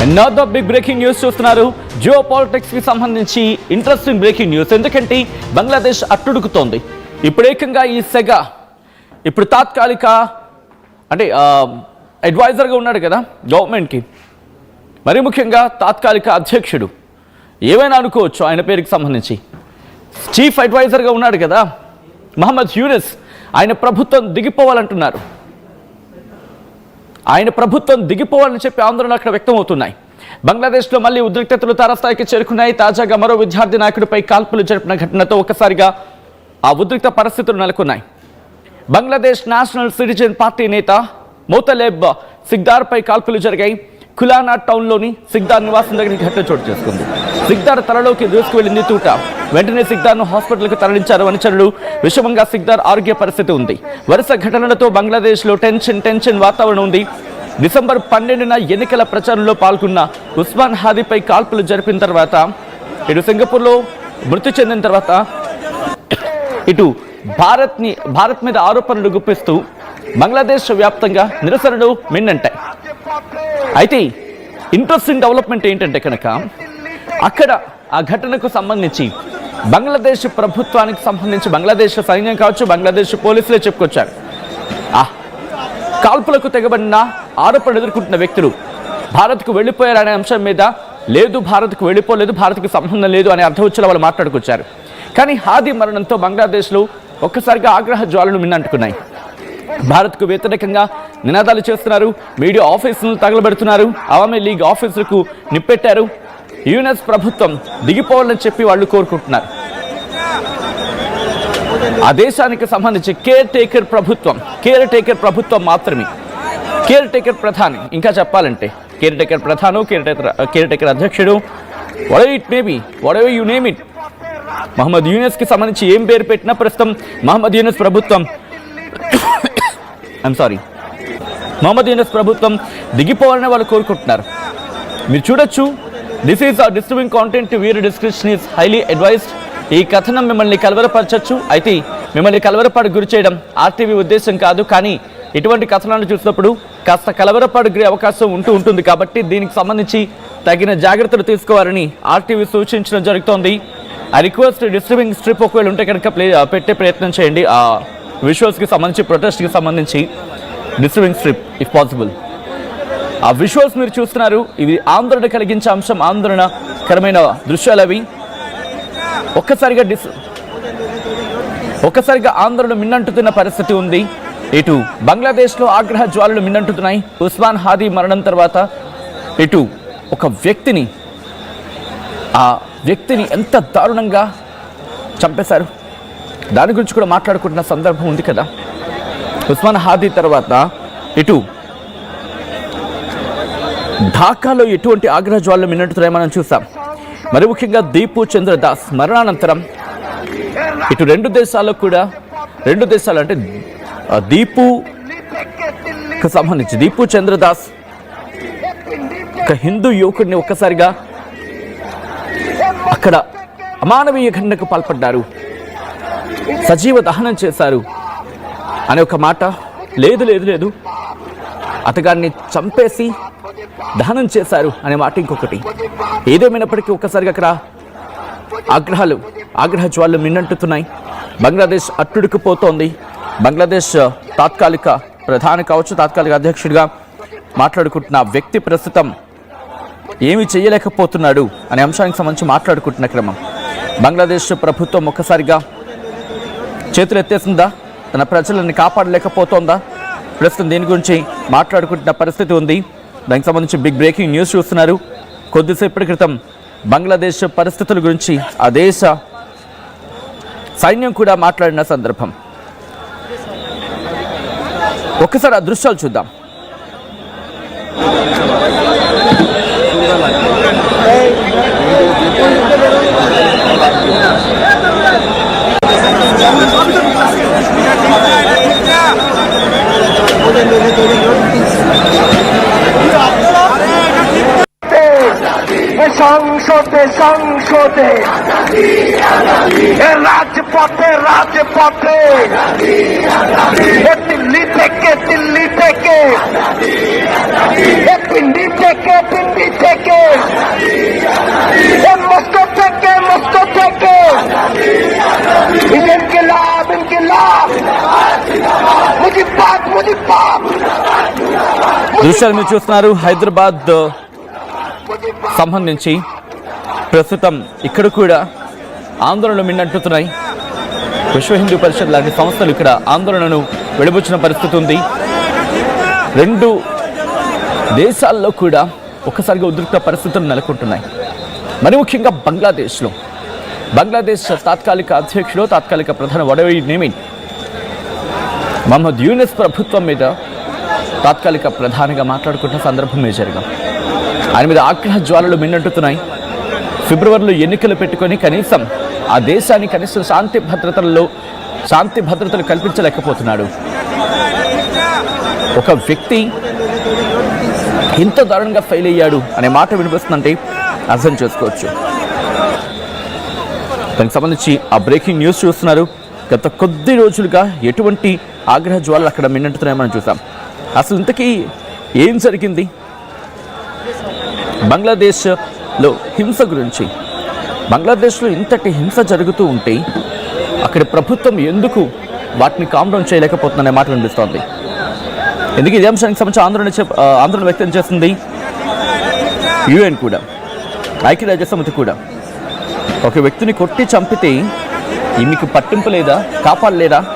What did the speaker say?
Another big breaking news చూస్తున్నారు. Geo politics కి సంబంధించి ఇంట్రెస్టింగ్ బ్రేకింగ్ న్యూస్. ఎందుకంటే బంగ్లాదేశ్ అట్టుడుకుతోంది. ఇప్పుడు ఏకంగా ఈ సెగ ఇప్పుడు తాత్కాలిక అంటే అడ్వైజర్గా ఉన్నాడు కదా గవర్నమెంట్కి, మరి ముఖ్యంగా తాత్కాలిక అధ్యక్షుడు ఏమైనా అనుకోవచ్చు ఆయన పేరుకి సంబంధించి. చీఫ్ అడ్వైజర్గా ఉన్నాడు కదా మహమ్మద్ యూనిస్, ఆయన ప్రభుత్వం దిగిపోవాలంటున్నారు. ఆయన ప్రభుత్వం దిగిపోవాలని చెప్పి ఆందోళనలు అక్కడ వ్యక్తం అవుతున్నాయి. బంగ్లాదేశ్లో మళ్ళీ ఉద్రిక్తతలు తారస్థాయికి చేరుకున్నాయి. తాజాగా మరో విద్యార్థి నాయకుడిపై కాల్పులు జరిపిన ఘటనతో ఒక్కసారిగా ఆ ఉద్రిక్త పరిస్థితులు నెలకొన్నాయి. బంగ్లాదేశ్ నేషనల్ సిటిజన్ పార్టీ నేత మోతలేబ్ సిగ్దార్పై కాల్పులు జరిగాయి. ఖులానా టౌన్లోని సిగ్దార్ నివాసం దగ్గర ఘటన చోటు చేసుకుంది. సిగ్దార్ తలలోకి దూసుకువెళ్లింది తూట. వెంటనే సిగ్దార్ను హాస్పిటల్కి తరలించారు అనుచరులు. విషమంగా సిగ్దార్ ఆరోగ్య పరిస్థితి ఉంది. వరుస ఘటనలతో బంగ్లాదేశ్లో టెన్షన్ వాతావరణం ఉంది. డిసెంబర్ 12న ఎన్నికల ప్రచారంలో పాల్గొన్న ఉస్మాన్ హాదీపై కాల్పులు జరిపిన తర్వాత ఇటు సింగపూర్లో మృతి చెందిన తర్వాత ఇటు భారత్ మీద ఆరోపణలు గుప్పిస్తూ బంగ్లాదేశ్ వ్యాప్తంగా నిరసనలు మిన్నంటాయి. అయితే ఇంట్రెస్టింగ్ డెవలప్మెంట్ ఏంటంటే కనుక అక్కడ ఆ ఘటనకు సంబంధించి బంగ్లాదేశ్ ప్రభుత్వానికి సంబంధించి బంగ్లాదేశ్ సైన్యం కావచ్చు, బంగ్లాదేశ్ పోలీసులే చెప్పుకొచ్చారు. కాల్పులకు తెగబడిన ఆరోపణలు ఎదుర్కొంటున్న వ్యక్తులు భారత్కు వెళ్ళిపోయారనే అంశం మీద లేదు, భారత్కు వెళ్ళిపోలేదు, భారత్కు సంబంధం లేదు అనే అర్థవచ్చుల వాళ్ళు మాట్లాడుకొచ్చారు. కానీ హాదీ మరణంతో బంగ్లాదేశ్లో ఒక్కసారిగా ఆగ్రహ జ్వాలలు మిన్నంటుకున్నాయి. భారత్కు వ్యతిరేకంగా నినాదాలు చేస్తున్నారు. మీడియా ఆఫీసులను తగలబెడుతున్నారు. అవామీ లీగ్ ఆఫీసులకు నిప్పెట్టారు. యూఎస్ ప్రభుత్వం దిగిపోవాలని చెప్పి వాళ్ళు కోరుకుంటున్నారు. ఆ దేశానికి సంబంధించి కేర్ టేకర్ ప్రభుత్వం మాత్రమే. కేర్ టేకర్ ప్రధాని, ఇంకా చెప్పాలంటే కేర్ టేకర్ ప్రధాను, కేర్ టేకర్ అధ్యక్షుడు, whatever you name it, Mohammed Yunus కి సంబంధించి ఏం పేరు పెట్టినా ప్రస్తుతం మహమ్మద్ యూనిస్ ప్రభుత్వం మహమ్మద్ యూనిస్ ప్రభుత్వం దిగిపోవాలని వాళ్ళు కోరుకుంటున్నారు. మీరు చూడొచ్చు, this is a disturbing content, viewer discretion is highly advised. ఈ కథనం మిమ్మల్ని కలవరపరచచ్చు. అయితే మిమ్మల్ని కలవరపాటు గురి చేయడం ఆర్టీవీ ఉద్దేశం కాదు. కానీ ఇటువంటి కథనాలు చూసినప్పుడు కాస్త కలవరపాటు గురి అవకాశం ఉంటుంది. కాబట్టి దీనికి సంబంధించి తగిన జాగ్రత్తలు తీసుకోవాలని ఆర్టీవీ సూచించడం జరుగుతోంది. ఆ రిక్వెస్ట్ డిస్టర్బింగ్ స్ట్రిప్ ఒకవేళ ఉంటే కనుక పెట్టే ప్రయత్నం చేయండి. ఆ విజువల్స్కి సంబంధించి, ప్రొటెస్ట్కి సంబంధించి డిస్టర్బింగ్ స్ట్రిప్ ఇఫ్ పాసిబుల్. ఆ విజువల్స్ మీరు చూస్తున్నారు, ఇవి ఆందోళన కలిగించే అంశం, ఆందోళనకరమైన దృశ్యాలు అవి. ఒక్కసారిగా ఆందోళన మిన్నంటుతున్న పరిస్థితి ఉంది. ఇటు బంగ్లాదేశ్లో ఆగ్రహ జ్వాలలు మిన్నంటుతున్నాయి. ఉస్మాన్ హాదీ మరణం తర్వాత ఇటు ఒక వ్యక్తిని ఎంత దారుణంగా చంపేశారు, దాని గురించి కూడా మాట్లాడుకుంటున్న సందర్భం ఉంది కదా. ఉస్మాన్ హాదీ తర్వాత ఇటు ఢాకాలో ఎటువంటి ఆగ్రహ జ్వాలలు మిన్నట్టుతున్నాయి మనం చూసాం. మరి ముఖ్యంగా దీపు చంద్రదాస్ మరణానంతరం ఇటు రెండు దేశాలు అంటే దీపుకు సంబంధించి దీపు చంద్రదాస్ ఒక హిందూ యువకుడిని ఒక్కసారిగా అక్కడ అమానవీయ ఘటనకు పాల్పడ్డారు, సజీవ దహనం చేశారు అనే ఒక మాట. లేదు అతగాన్ని చంపేసి దహనం చేశారు అనే మాట ఇంకొకటి. ఏదేమైనప్పటికీ ఒక్కసారిగా అక్కడ ఆగ్రహ జ్వాలలు మిన్నంటుతున్నాయి. బంగ్లాదేశ్ అట్టుడికిపోతోంది. బంగ్లాదేశ్ తాత్కాలిక ప్రధాని కావచ్చు, తాత్కాలిక అధ్యక్షుడిగా మాట్లాడుకుంటున్న వ్యక్తి ప్రస్తుతం ఏమీ చేయలేకపోతున్నాడు అనే అంశానికి సంబంధించి మాట్లాడుకుంటున్న క్రమం. బంగ్లాదేశ్ ప్రభుత్వం ఒక్కసారిగా చేతులు ఎత్తేసిందా, తన ప్రజలని కాపాడలేకపోతోందా, ప్రస్తుతం దీని గురించి మాట్లాడుకుంటున్న పరిస్థితి ఉంది. దానికి సంబంధించి బిగ్ బ్రేకింగ్ న్యూస్ చూస్తున్నారు. కొద్దిసేపటి క్రితం బంగ్లాదేశ్ పరిస్థితుల గురించి ఆ దేశ సైన్యం కూడా మాట్లాడిన సందర్భం. ఒక్కసారి ఆ దృశ్యాలు చూద్దాం. সংসদে রাজপথে দিল্লি থেকে পিন্ডি থেকে माटी फेंके ये मस्को फेंके इनकलाब इनकलाब मुझे దృశ్యాలు మీరు చూస్తున్నారు హైదరాబాద్ సంబంధించి ప్రస్తుతం ఇక్కడ కూడా ఆందోళనలు మిన్నంటున్నాయి. విశ్వ హిందూ పరిషత్ లాంటి సంస్థలు ఇక్కడ ఆందోళనను వెలుబుచ్చిన పరిస్థితి ఉంది. రెండు దేశాల్లో కూడా ఒక్కసారిగా ఉద్రిక్త పరిస్థితులు నెలకొంటున్నాయి. మరి ముఖ్యంగా బంగ్లాదేశ్ తాత్కాలిక అధ్యక్షుడు తాత్కాలిక ప్రధాన వడవి నేమి మహమ్మద్ యూనిస్ ప్రభుత్వం మీద తాత్కాలిక ప్రధానిగా మాట్లాడుకుంటున్న సందర్భమే జరిగాం. ఆయన మీద ఆగ్రహ జ్వాలలు మిన్నంటున్నాయి. ఫిబ్రవరిలో ఎన్నికలు పెట్టుకొని కనీసం ఆ దేశాన్ని కనీసం శాంతి భద్రతలు కల్పించలేకపోతున్నాడు. ఒక వ్యక్తి ఇంత దారుణంగా ఫెయిల్ అయ్యాడు అనే మాట వినిపిస్తుందంటే అర్థం చేసుకోవచ్చు. దానికి సంబంధించి ఆ బ్రేకింగ్ న్యూస్ చూస్తున్నారు. గత కొద్ది రోజులుగా ఎటువంటి ఆగ్రహ జ్వాలలు అక్కడ మిన్నంటున్నాయో మనం చూసాం. అసలు ఇంతకీ ఏం జరిగింది? బంగ్లాదేశ్లో హింస గురించి, బంగ్లాదేశ్లో ఇంతటి హింస జరుగుతూ ఉంటే అక్కడి ప్రభుత్వం ఎందుకు వాటిని కామ్ డౌన్ చేయలేకపోతుందనే మాట వినిపిస్తోంది. ఎందుకు ఇదే అంశానికి సంబంధించి ఆందోళన వ్యక్తం చేస్తుంది యుఎన్ కూడా, ఐక్యరాజ్యసమితి కూడా. ఒక వ్యక్తిని కొట్టి చంపితే మీకు పట్టింపు లేదా, కాపాడలేదా?